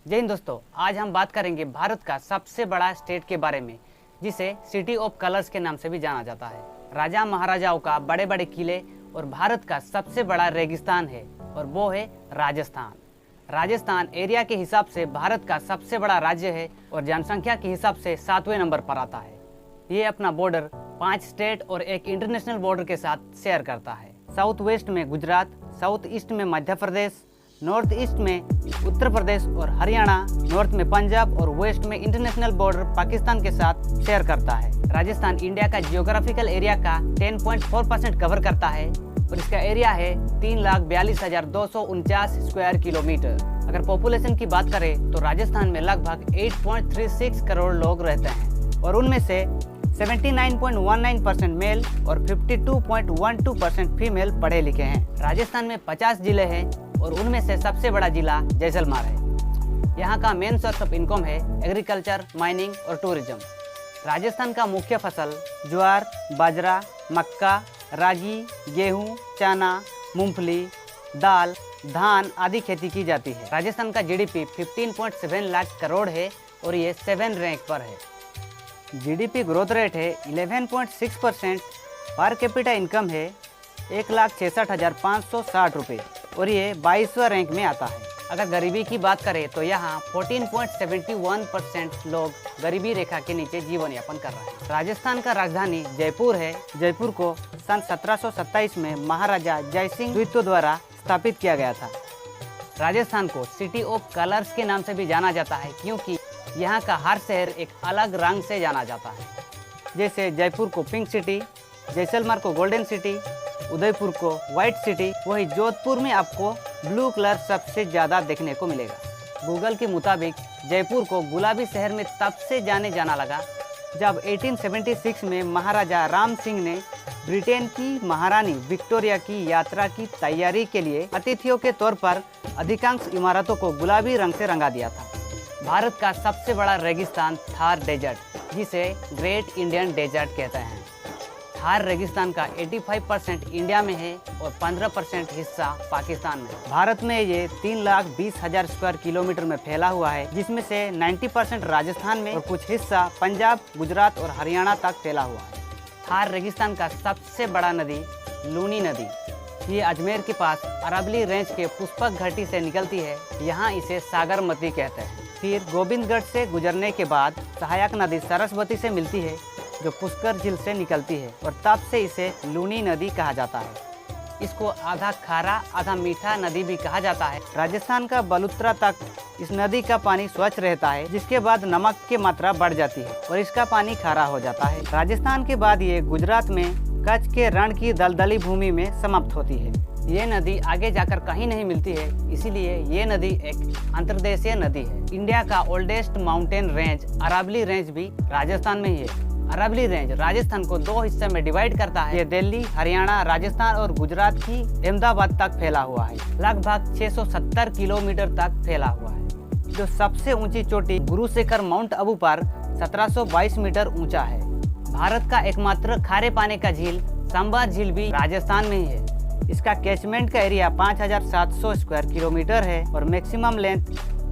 जय हिंद दोस्तों, आज हम बात करेंगे भारत का सबसे बड़ा स्टेट के बारे में, जिसे सिटी ऑफ कलर्स के नाम से भी जाना जाता है। राजा महाराजाओं का बड़े बड़े किले और भारत का सबसे बड़ा रेगिस्तान है और वो है राजस्थान। राजस्थान एरिया के हिसाब से भारत का सबसे बड़ा राज्य है और जनसंख्या के हिसाब से 7वें नंबर पर आता है। ये अपना बॉर्डर 5 स्टेट और एक इंटरनेशनल बॉर्डर के साथ शेयर करता है। साउथ वेस्ट में गुजरात, साउथ ईस्ट में मध्य प्रदेश, नॉर्थ ईस्ट में उत्तर प्रदेश और हरियाणा, नॉर्थ में पंजाब और वेस्ट में इंटरनेशनल बॉर्डर पाकिस्तान के साथ शेयर करता है। राजस्थान इंडिया का जियोग्राफिकल एरिया का 10.4% कवर करता है और इसका एरिया है 3,42,249 स्क्वायर किलोमीटर। अगर पॉपुलेशन की बात करें तो राजस्थान में लगभग 8.36 करोड़ लोग रहते हैं और उनमें से 79.19% मेल और 52.12% फीमेल पढ़े लिखे हैं। राजस्थान में 50 जिले हैं और उनमें से सबसे बड़ा जिला जैसलमेर है। यहाँ का मेन सोर्स ऑफ इनकम है एग्रीकल्चर, माइनिंग और टूरिज्म। राजस्थान का मुख्य फसल ज्वार, बाजरा, मक्का, रागी, गेहूँ, चना, मूंगफली, दाल, धान आदि खेती की जाती है। राजस्थान का जीडीपी 15.7 लाख करोड़ है और ये 7 रैंक पर है। जीडीपी ग्रोथ रेट है 11.6%। पर कैपिटा इनकम है 1,66,560 रुपये और ये 22वां रैंक में आता है। अगर गरीबी की बात करें तो यहाँ 14.71% लोग गरीबी रेखा के नीचे जीवन यापन कर रहे हैं। राजस्थान का राजधानी जयपुर है। जयपुर को सन 1727 में महाराजा जयसिंह द्वितीय द्वारा स्थापित किया गया था। राजस्थान को सिटी ऑफ कलर्स के नाम से भी जाना जाता है क्योंकि यहाँ का हर शहर एक अलग रंग से जाना जाता है। जैसे जयपुर को पिंक सिटी, जैसलमेर को गोल्डन सिटी, उदयपुर को व्हाइट सिटी, वही जोधपुर में आपको ब्लू कलर सबसे ज़्यादा देखने को मिलेगा। गूगल के मुताबिक जयपुर को गुलाबी शहर में तब से जाना लगा जब 1876 में महाराजा राम सिंह ने ब्रिटेन की महारानी विक्टोरिया की यात्रा की तैयारी के लिए अतिथियों के तौर पर अधिकांश इमारतों को गुलाबी रंग से रंगा दिया था। भारत का सबसे बड़ा रेगिस्तान थार डेजर्ट, जिसे ग्रेट इंडियन डेजर्ट कहते हैं। थार रेगिस्तान का 85% इंडिया में है और 15% हिस्सा पाकिस्तान में। भारत में ये 3,20,000 स्क्वायर किलोमीटर में फैला हुआ है, जिसमें से 90% राजस्थान में और कुछ हिस्सा पंजाब, गुजरात और हरियाणा तक फैला हुआ है। थार रेगिस्तान का सबसे बड़ा नदी लूनी नदी, ये अजमेर के पास अरावली रेंज के पुष्पक घाटी से निकलती है। यहाँ इसे सागरमती कहते हैं। फिर गोविंदगढ़ से गुजरने के बाद सहायक नदी सरस्वती से मिलती है जो पुष्कर झील से निकलती है और तब से इसे लूनी नदी कहा जाता है। इसको आधा खारा आधा मीठा नदी भी कहा जाता है। राजस्थान का बलुत्रा तक इस नदी का पानी स्वच्छ रहता है, जिसके बाद नमक की मात्रा बढ़ जाती है और इसका पानी खारा हो जाता है। राजस्थान के बाद ये गुजरात में कच्छ के रण की दलदली भूमि में समाप्त होती है। ये नदी आगे जाकर कहीं नहीं मिलती है, इसीलिए ये नदी एक अंतर्देशीय नदी है। इंडिया का oldest mountain range Aravalli range भी राजस्थान में ही है। अरावली रेंज राजस्थान को 2 हिस्से में डिवाइड करता है। ये दिल्ली, हरियाणा, राजस्थान और गुजरात की अहमदाबाद तक फैला हुआ है। लगभग 670 किलोमीटर तक फैला हुआ है। जो सबसे ऊंची चोटी गुरु शिखर माउंट अबू पर 1722 मीटर ऊंचा है। भारत का एकमात्र खारे पानी का झील सांबा झील भी राजस्थान में ही है। इसका कैचमेंट का एरिया 5,700 स्क्वायर किलोमीटर है और maximum length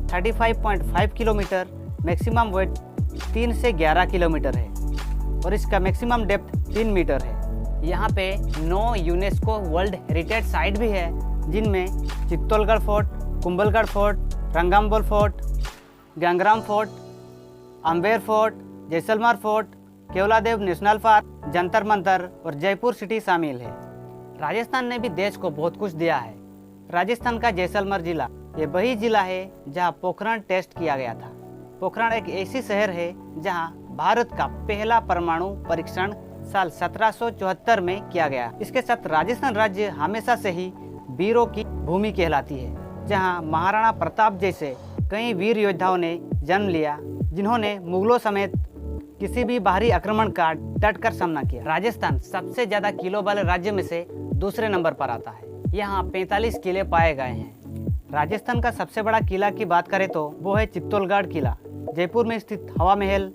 35.5 kilometre, maximum weight 3 से 11 किलोमीटर है और इसका मैक्सिमम डेप्थ 3 मीटर है। यहाँ पे 9 यूनेस्को वर्ल्ड हेरिटेज साइट भी है, जिनमें चित्तौड़गढ़ फोर्ट, कुंभलगढ़ फोर्ट, रंगम्बोल फोर्ट, गंगराम fort, Amber fort, Jaisalmer fort, Keoladev national park, Jantar Mantar और जयपुर सिटी शामिल है। राजस्थान ने भी देश को बहुत कुछ दिया है। राजस्थान का जैसलमेर जिला ये वही जिला है जहाँ पोखरण टेस्ट किया गया था। पोखरण एक ऐसी शहर है जहाँ भारत का पहला परमाणु परीक्षण साल 1774 में किया गया। इसके साथ राजस्थान राज्य हमेशा से ही वीरों की भूमि कहलाती है, जहां महाराणा प्रताप जैसे कई वीर योद्धाओं ने जन्म लिया, जिन्होंने मुगलों समेत किसी भी बाहरी आक्रमण का डटकर सामना किया। राजस्थान सबसे ज्यादा किलों वाले राज्य में से दूसरे नंबर पर आता है। यहाँ 45 किले पाए गए हैं। राजस्थान का सबसे बड़ा किला की बात करें तो वो है चित्तौड़गढ़ किला। जयपुर में स्थित हवा महल,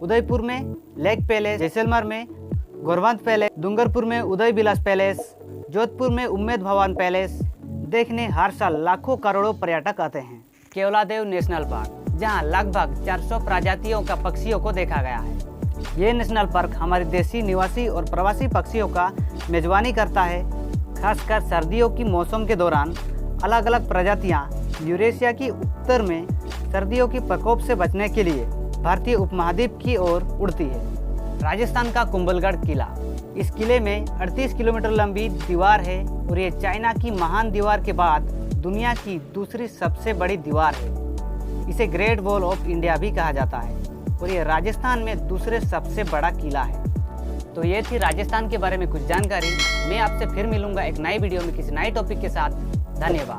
उदयपुर में लेक पैलेस, जैसलमेर में गोरवंत पैलेस, डूंगरपुर में उदय विलास पैलेस, जोधपुर में उम्मेद भवन पैलेस देखने हर साल लाखों करोड़ों पर्यटक आते हैं। केवलादेव नेशनल पार्क, जहां लगभग 400 प्रजातियों का पक्षियों को देखा गया है। ये नेशनल पार्क हमारे देशी निवासी और प्रवासी पक्षियों का मेजबानी करता है। खासकर सर्दियों की मौसम के दौरान अलग अलग प्रजातियां यूरेशिया की उत्तर में सर्दियों की प्रकोप से बचने के लिए भारतीय उपमहाद्वीप की ओर उड़ती है। राजस्थान का कुंभलगढ़ किला, इस किले में 38 किलोमीटर लंबी दीवार है और ये चाइना की महान दीवार के बाद दुनिया की दूसरी सबसे बड़ी दीवार है। इसे ग्रेट वॉल ऑफ इंडिया भी कहा जाता है और ये राजस्थान में दूसरे सबसे बड़ा किला है। तो ये थी राजस्थान के बारे में कुछ जानकारी। मैं आपसे फिर मिलूंगा एक नई वीडियो में किसी नए टॉपिक के साथ। धन्यवाद।